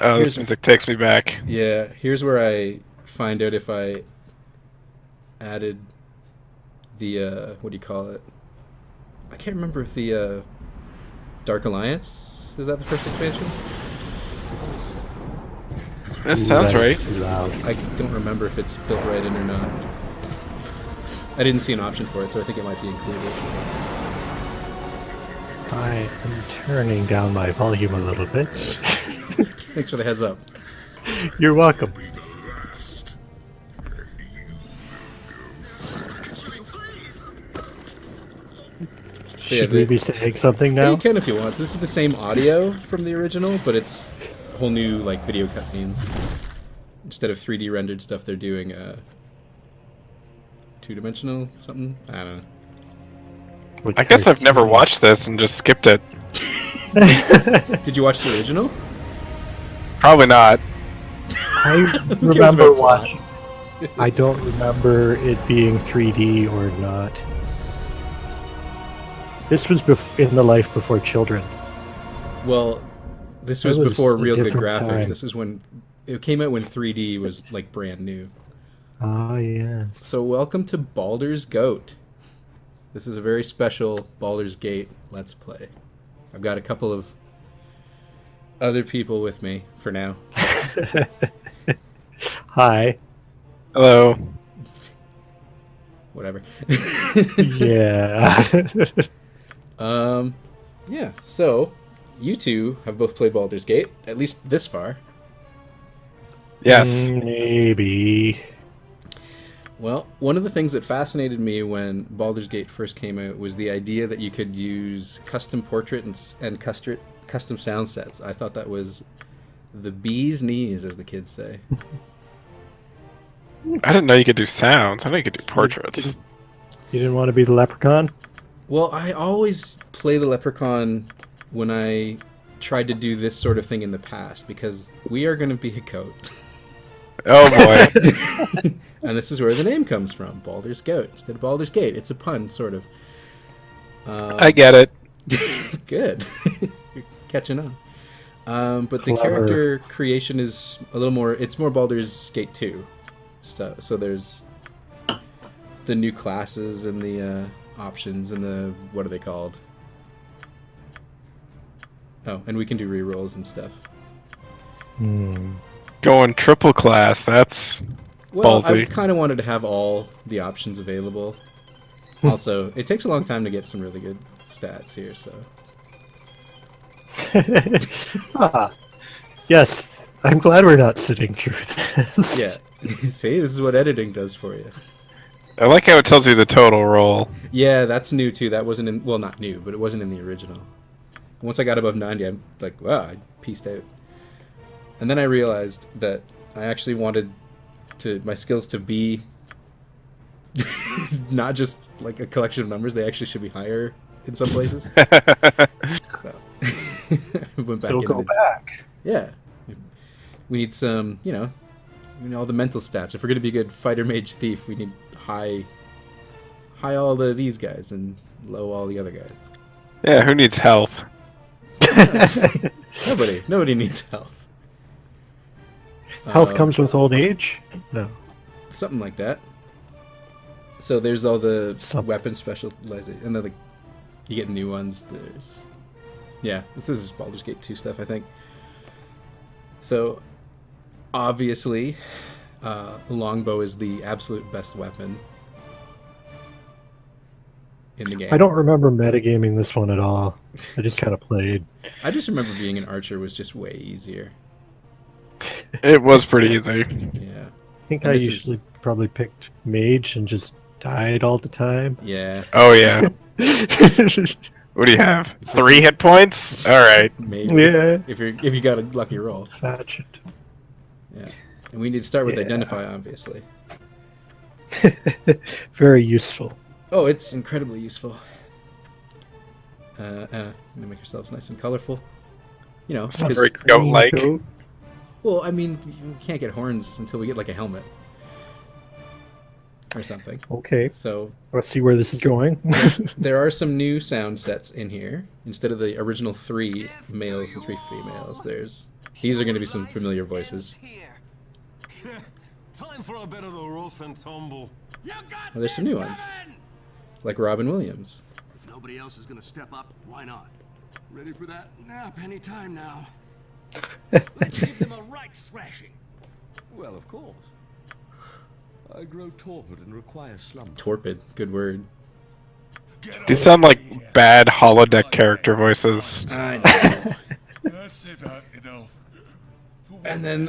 Oh, this music takes me back. Yeah, here's where I find out if I added the what do you call it? I can't remember if the Dark Alliance is that the first expansion. This Ooh, sounds that right. is too loud. I don't remember if it's built right in or not. I didn't see an option for it, so I think it might be included. I am turning down my volume a little bit. Thanks for the heads up. You're welcome. Should we be saying something Yeah, now? you can if you want. This is the same audio from the original, but it's a whole new like video cutscenes. Instead of 3D rendered stuff, they're doing two-dimensional something. I don't know. I guess I've never watched this and just skipped it. Did you watch the original? Probably not. I Who cares remember about plot? watching. I don't remember it being 3D or not. This was in the life before children. Well, this was That was before a real good different graphics. time. This is when it came out when 3D was like brand new. Ah, yes. So welcome to Baldur's Goat. This is a very special Baldur's Gate Let's Play. I've got a couple of other people with me for now. Hi. Hello. Whatever. Yeah. Yeah, so you two have both played Baldur's Gate, at least this far. Yes. Maybe. Well, one of the things that fascinated me when Baldur's Gate first came out was the idea that you could use custom portrait and custom sound sets. I thought that was the bee's knees, as the kids say. I didn't know you could do sounds. I know you could do portraits. You didn't want to be the leprechaun? Well, I always play the leprechaun when I tried to do this sort of thing in the past, because we are going to be a goat. Oh boy. And this is where the name comes from, Baldur's Goat, instead of Baldur's Gate. It's a pun, sort of. I get it. Good. You're catching on. But the Clever. character creation is a little more, it's more Baldur's Gate 2 stuff. So there's the new classes and the options and the, what are they called? Oh, and we can do rerolls and stuff. Going triple class. That's Well, ballsy. I kind of wanted to have all the options available. Also, it takes a long time to get some really good stats here, so... Ah, yes. I'm glad we're not sitting through this. Yeah. See, this is what editing does for you. I like how it tells you the total roll. Yeah, that's new too. That wasn't in, well, not new, but it wasn't in the original. Once I got above 90, I'm like, wow, I pieced out. And then I realized that I actually wanted my skills to be not just like a collection of numbers. They actually should be higher in some places. So I went back So into go back. Yeah. We need some, we need all the mental stats. If we're going to be a good fighter, mage, thief, we need high all these guys and low all the other guys. Yeah, who needs health? Nobody needs health. Health comes with old age? No. Something like that. So there's all the Some- weapon specialization, and then you get new ones. This is Baldur's Gate 2 stuff, I think. So obviously, longbow is the absolute best weapon in the game. I don't remember metagaming this one at all. I just kind of played. I just remember being an archer was just way easier. It was pretty easy. Yeah. I think And I this is- usually probably picked mage and just died all the time. Yeah. Oh yeah. What do you have? 3 hit points? All right. Maybe. Yeah. If you got a lucky roll. Fetch it. Yeah. And we need to start with Yeah. identify, obviously. Very useful. Oh, it's incredibly useful. Gonna make yourselves nice and colorful. Sounds 'cause- very goat-like. Goat. well, I mean, you can't get horns until we get like a helmet. or something. Okay, So let's see where this is going. there are some new sound sets in here. Instead of the original 3 males and 3 females, these are going to be some familiar voices. Time for a bit of the rough and tumble. Well, there's some new ones, like Robin Williams. If nobody else is gonna step up, why not? Ready for that nap anytime now. Let's give them a right thrashing. Well, of course. I grow torpid and require slumber. Torpid, good word. These sound like bad holodeck character voices. I know. That's about enough. And then,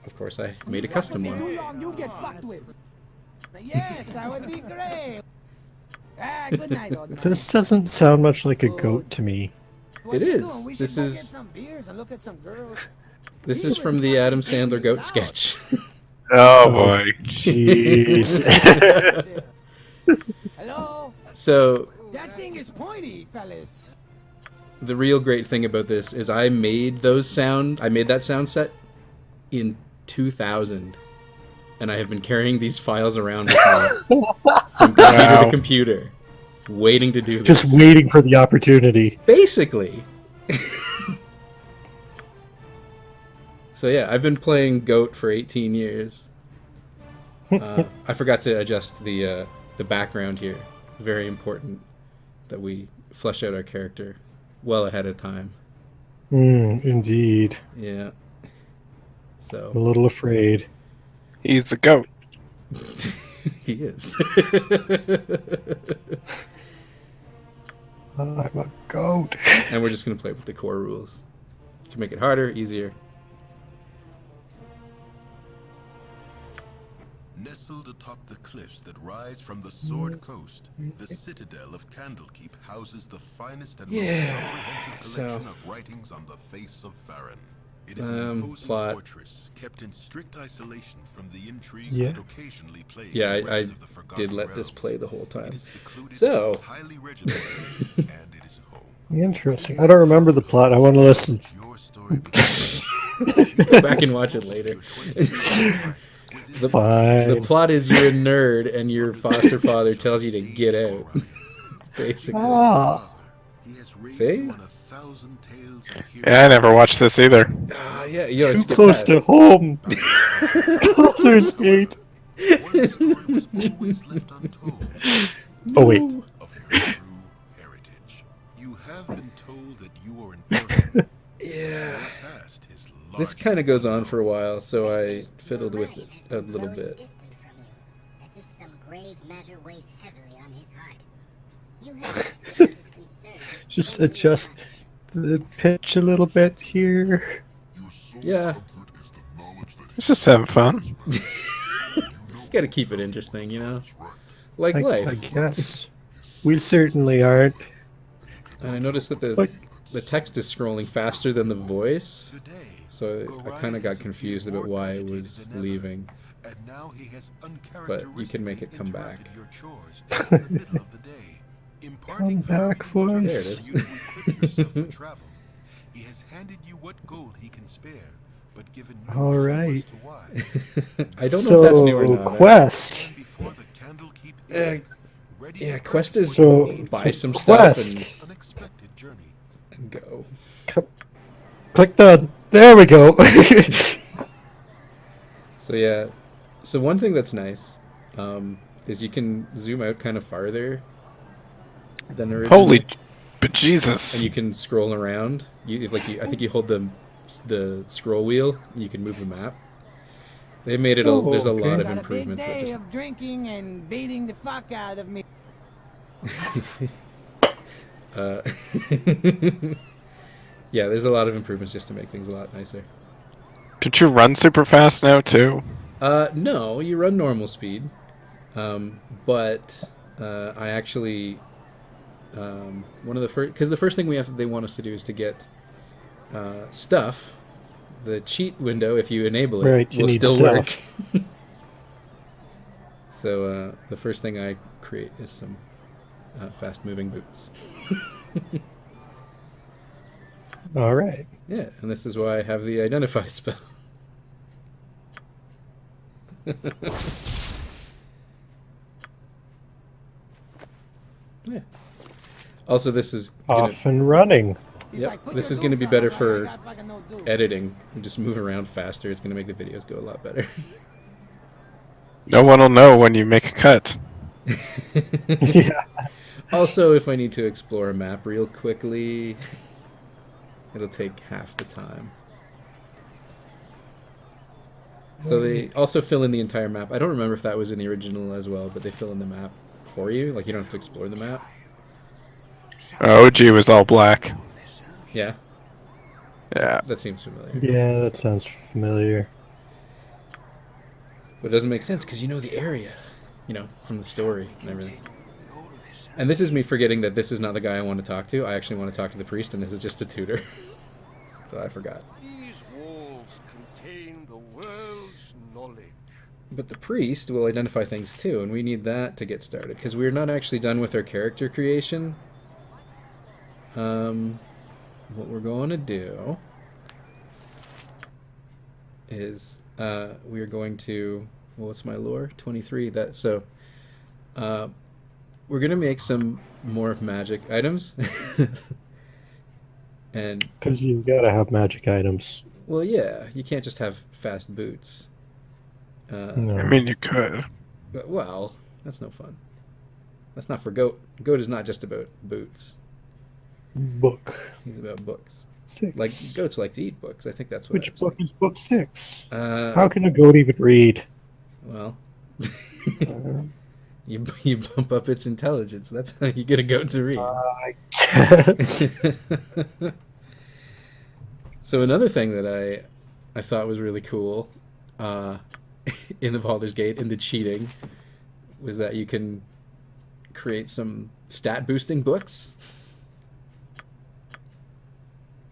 of course, I made a custom one. Too long, you get fucked with. Yes, that would be great. Ah, good night, old man. This doesn't sound much like a goat to me. What It are you is. doing? We This should go is- get some beers and look at some girls. This is from the Adam Sandler goat sketch. Oh boy. Jeez. Hello? So That thing is pointy, fellas. the real great thing about this is I made that sound set in 2000, and I have been carrying these files around with me from computer to computer, waiting to do this. Just waiting for the opportunity. Basically. So yeah, I've been playing Goat for 18 years. I forgot to adjust the background here. Very important that we flesh out our character well ahead of time. Indeed. Yeah. I'm a So little afraid. He's a goat. he is. I'm a goat. And we're just gonna play with the core rules. You can make it harder, easier. Nestled atop the cliffs that rise from the Sword Coast, the citadel of Candlekeep houses the finest and most comprehensive collection of writings on the face of Farron. It is an imposing plot. fortress kept in strict isolation from the intrigues Yeah. that occasionally plague Yeah, the I rest of the Forgotten did let this Realms. play the whole time. It is secluded, So highly regimented, and it is home. Interesting. I don't remember the plot. I want to listen. Your story begins. go back and watch it later. The Fine. plot is you're a nerd and your foster father tells you to get out. Basically. Ah, He has raised See? you on 1,000 tales of Yeah, I never watched this either. Yeah, you gotta too skip close past. to home. Baldur's Gate. One story was always left untold Oh wait. of your true heritage. You have been told that you are important. Yeah. Your past is This largely kind of goes on for a while, so I fiddled with it a little bit. Distant from you, as if some grave matter weighs heavily on his heart. You have expressed his concerns. Just adjust the pitch a little bit here. Yeah. It's just having fun. Just gotta keep it interesting, you know? Like I life. guess. We certainly aren't. And I noticed that the Like- text is scrolling faster than the voice, today. so I kind of got confused about why I was leaving. And now he has But you can make it come back. interrupted your chores in the middle of the day, imparting back, valuable voice. There it tips you to equip yourself for travel. He has handed you what gold he can spare, but given no All clue right. as to why. I don't know if that's new or So, not. quest. Before the Candlekeep Uh, Inn, ready yeah, to quest is So, buy some stuff quest. unexpected journey. and go. Click done. There we go. So yeah, so one thing that's nice is you can zoom out kind of farther than originally. Holy, but And Jesus. you can scroll around. I think you hold the scroll wheel. And you can move the map. They made it. Oh, there's a okay. lot of Got a big improvements. That day just, of drinking and beating the fuck out of me. yeah, there's a lot of improvements just to make things a lot nicer. Did you run super fast now too? No, you run normal speed, but I actually one of the first because the first thing they want us to do is to get stuff. The cheat window, if you enable it, Right, you will need still stuff. work. So the first thing I create is some fast-moving boots. All right. Yeah, and this is why I have the identify spell. Yeah. Also, this is gonna, Off and running. He's yep, like, "Put this your is going to boots be on, better alright? I for got fucking no boots." editing. You just move around faster. It's going to make the videos go a lot better. No one will know when you make a cut. Yeah. Also, if I need to explore a map real quickly, it'll take half the time. So they also fill in the entire map. I don't remember if that was in the original as well, but they fill in the map for you. Like, you don't have to explore the map. OG was all black. Yeah, Yeah. that seems familiar. Yeah, that sounds familiar. But it doesn't make sense because you know the area, you know, from the story and everything. And this is me forgetting that this is not the guy I want to talk to. I actually want to talk to the priest, and this is just a tutor. So I forgot. These walls contain the world's knowledge. But the priest will identify things too, and we need that to get started because we're not actually done with our character creation. What we're going to do is we're going to, well, what's my lore? 23. That so we're gonna make some more magic items. And Because you gotta have magic items. well, yeah, you can't just have fast boots. No. I mean, you could. But, well, that's no fun. That's not for Goat. Goat is not just about boots. Book He's about books. 6. Like goats like to eat books. I think that's what. Which book is book 6? How How can a goat even read? Well, Uh, you bump up its intelligence. That's how you get a goat to read. I guess. So another thing that I thought was really cool in the Baldur's Gate, in the cheating, was that you can create some stat boosting books.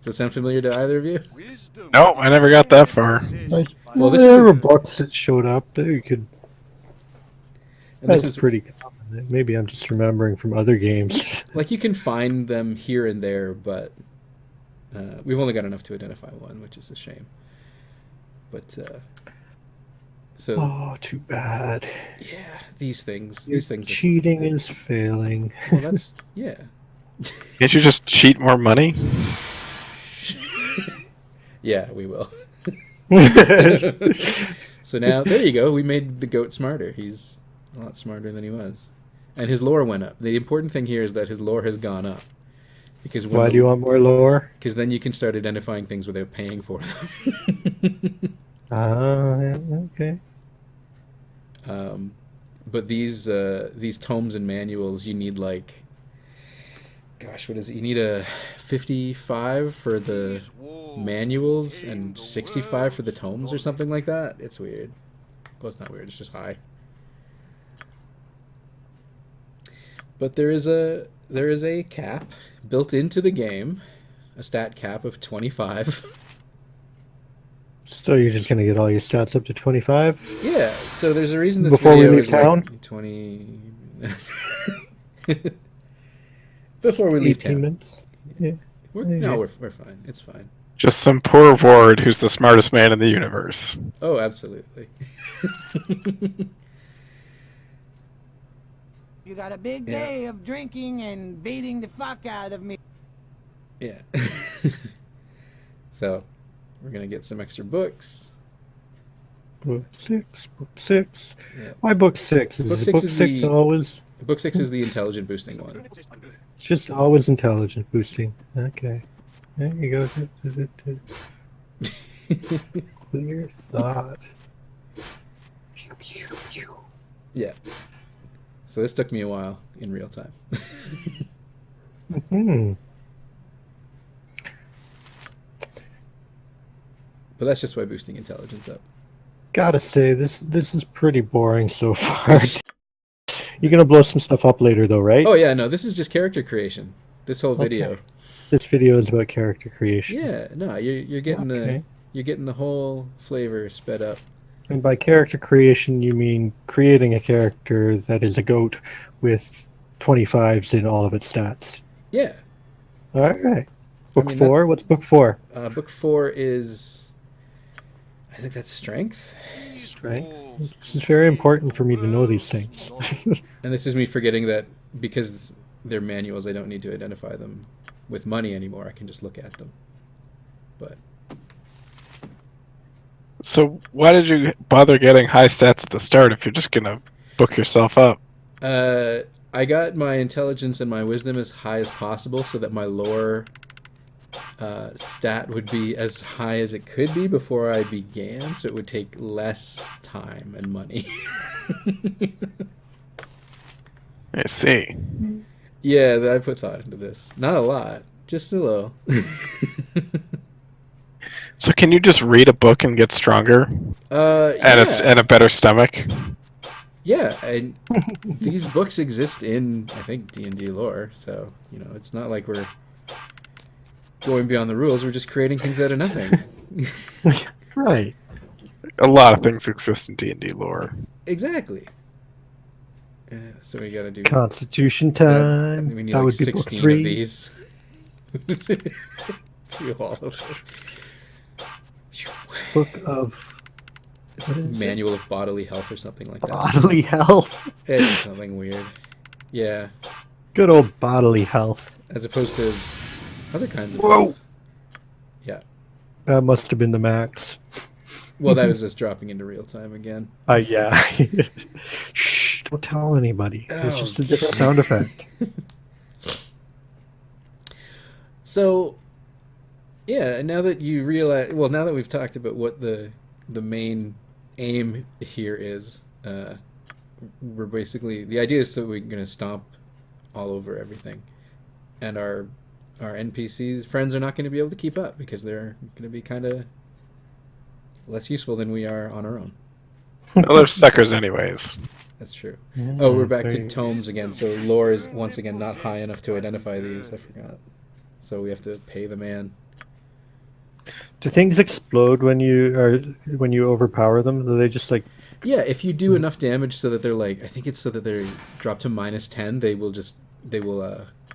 Does that sound familiar to either of you? Wisdom. No, I never got that far. Well, this There is were books that showed up. You could. and this That's is pretty common. Maybe I'm just remembering from other games. like you can find them here and there, but we've only got enough to identify one, which is a shame. But so Oh, too bad. yeah, these things. Your These things. cheating is failing. Well, that's yeah. Can't you just cheat more money? Yeah, we will. So now, there you go. We made the goat smarter. He's a lot smarter than he was. And his lore went up. The important thing here is that his lore has gone up. Because Why do you want more lore? Because then you can start identifying things without paying for them. Yeah, okay. But these tomes and manuals, you need like, gosh, what is it? You need a 55 for the manuals and 65 for the tomes or something like that. It's weird. Well, it's not weird. It's just high. But there is a cap built into the game, a stat cap of 25. So you're just gonna get all your stats up to 25? Yeah, so there's a reason this Before we video leave is like town? 20 before we leave 18 town. minutes? Yeah. No, we're fine. It's fine. Just some poor ward who's the smartest man in the universe. Oh, absolutely. You got a big day of drinking and beating the fuck out of me. Yeah. So, we're gonna get some extra books. Book 6, book 6. Yeah. Why book 6? Is Book book six 6, is the- always... Book 6 is the intelligent boosting one. It's just always intelligent boosting. Okay. There you go. Clear thought. Yeah. So this took me a while in real time. Hmm. But that's just by boosting intelligence up. Gotta say, this is pretty boring so far. You're gonna blow some stuff up later, though, right? Oh yeah, no, this is just character creation. This whole video. Okay. This video is about character creation. Yeah, no, you're getting Okay. the whole flavor sped up. And by character creation, you mean creating a character that is a goat with 25s in all of its stats. Yeah. All right. Book mean, 4? What's book 4? Book 4 is, I think that's strength. Strength. This is very important for me to know these things. And this is me forgetting that because they're manuals. I don't need to identify them with money anymore. I can just look at them. But So why did you bother getting high stats at the start if you're just gonna book yourself up? I got my intelligence and my wisdom as high as possible so that my lore stat would be as high as it could be before I began, so it would take less time and money. I see. Yeah, I put thought into this. Not a lot, just a little. So can you just read a book and get stronger and Yeah. and a better stomach? Yeah, and these books exist in, I think, D&D lore, so, you know, it's not like we're going beyond the rules, we're just creating things out of nothing. Right. A lot of things exist in D&D lore. Exactly. So we gotta do... Constitution we time. need That like would be book 16 three. of these. Do all of them. Book of It's like Manual of Bodily Health or something like that. bodily health. It's something weird. Yeah. Good old bodily health. As opposed to other kinds of Whoa. health. Yeah. That must have been the max. Well, that was just dropping into real time again. Yeah. Shh, don't tell anybody. It's Oh, just a different sound effect. So, yeah, now that you realize, well, now that we've talked about what the main aim here is, we're basically, the idea is that we're going to stomp all over everything, and our NPCs friends are not going to be able to keep up because they're going to be kind of less useful than we are on our own. Well, they're suckers anyways. That's true. Yeah, Oh, we're back to they- tomes again. So lore is once again not high enough to identify these. I forgot. So we have to pay the man. Do things explode when you overpower them? Do they just like Yeah, if you do enough damage so that they're like, I think it's so that they're dropped to -10,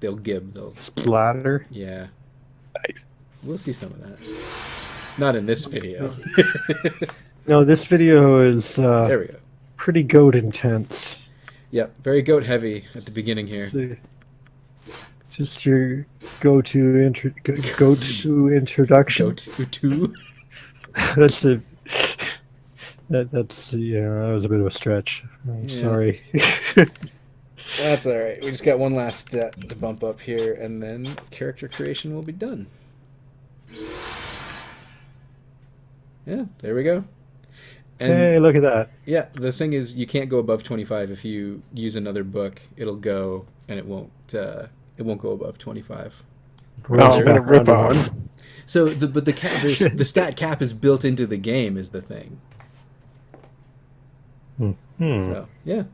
they'll gib. They'll splatter? yeah. Nice. We'll see some of that. Not in this video. No, this video is There we go. pretty goat intense. Yep, very goat heavy at the beginning here. So, just your go-to introduction. Goat two. That's a that's yeah. That was a bit of a stretch. I'm Yeah. sorry. That's all right. We just got one last stat to bump up here, and then character creation will be done. Yeah, there we go. And Hey, look at that. yeah, the thing is, you can't go above 25. If you use another book, it'll go, and it won't go above 25. We're No, also I'm gonna back rip around to off. one. So the stat cap is built into the game is the thing. Hmm. So yeah,